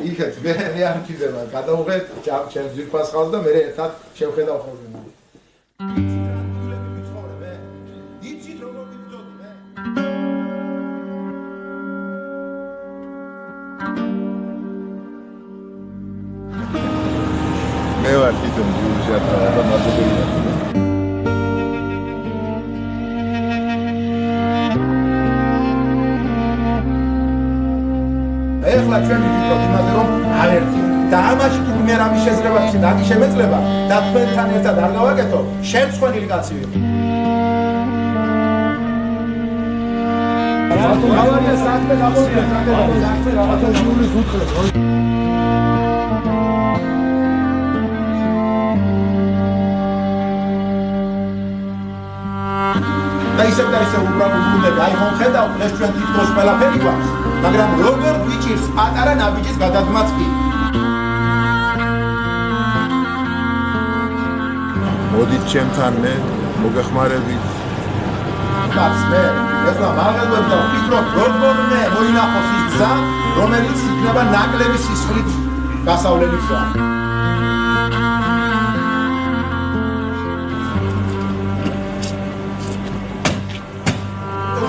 იქეთ მე არ მჭირდება გადავუღეთ ჩემს ძვირფას ხალხს და მე ერთად შევხედავ ხოლმე. იცით როგორ ვიბრძოდი მე? მე ვარ თვითონ ჯიუჟატა და მადლობელია. ეხლა ჩვენ ვიფიქრობთ იმაზე, რომ ავერთი და ამაში თუ მე რამის შეძრება და შემეძლება და თქვენთან ერთად არ გავაკეთო, შემცხვენილი კაცი ვიყო. გავარია საქმე გამოვიდა, საქმე რაღაცა ჟურნალის უთხრეს. და ისევ უბრალოდ უნდა აი მომხედავ, ეს ჩვენ თითქოს ყველაფერი გვაქვს. მაგრამ როგორ გვიჭირს პატარა ნაბიჯის გადადგმაც კი. მოდით ჩემთან მე მოგეხმარებით. ბაც მე ეხლა მაგალითად და ვფიქრობ როგორ მე მოინახოს ის გზა, რომელიც იქნება ნაკლები სისხლით გასავლელი გზა.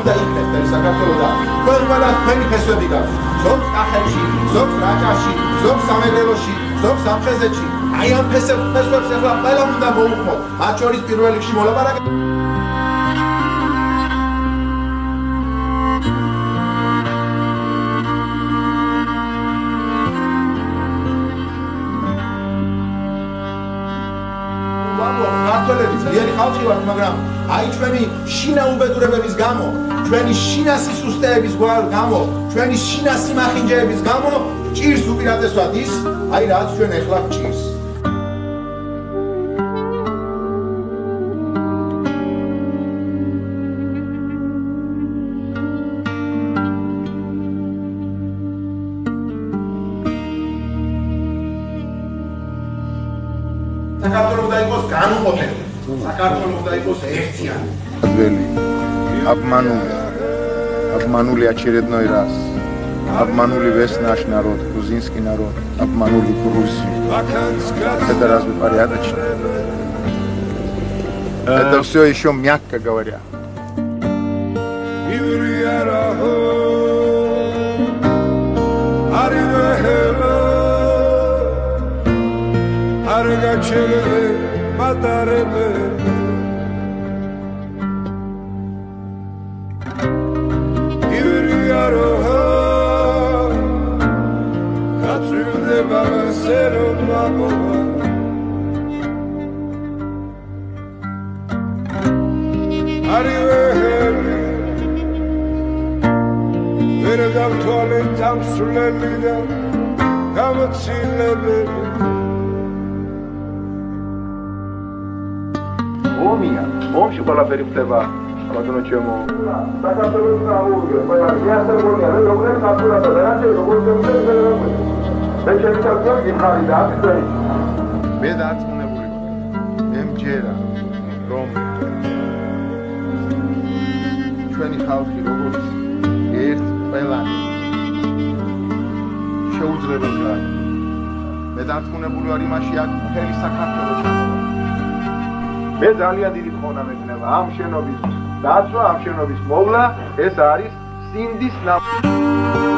და იქნება საქართველოს და ყველა თქვენი ფესვები გაქვს. ზოგ კახეთში, ზოგ რაჭაში, ზოგ სამეგრელოში, ზოგ სამხეზეთში. აი ამ ფესვებს ახლა ყველა უნდა მოუხმოთ. მათ შორის პირველ რიგში მოლაპარაკე. ქართველები ძლიერი ხალხი ვართ, მაგრამ აი ჩვენი შინაუბედურებების გამო, ჩვენი შინასისუსტეების გამო, ჩვენი შინასიმახინჯეების გამო ჭირს უპირატესად ის, აი რაც ჩვენ ეხლა ჭირს. საქართველოს უნდა იყოს განუყოფელი. საქართველოს უნდა იყოს ერთიანი. Обманули очередной раз. Обманули весь наш народ, грузинский народ. Обманули Грузию. Это разве порядочно? Это все еще мягко говоря. ომში ყველაფერი ხდება, ბატონო ჩემო. საქართველოს გაუგე, ყველაფერი ასეულია, როგორ გასულადა და რა როგორ შემიძლია. მე შეიძლება გიხარი და აფიცარი. მე დარწმუნებული ვარ. მე მჯერა, რომ ჩვენი ხალხი როგორც ერთ ყველანი შეუძლება გარ. მე დარწმუნებული ვარ იმაში, აქ მთელი საქართველო ჩამოვა. მე ძალიან დიდი ხონა მექნება ამ შენობის დაცვა, ამ შენობის მოვლა, ეს არის სინდის ნამუშევარი.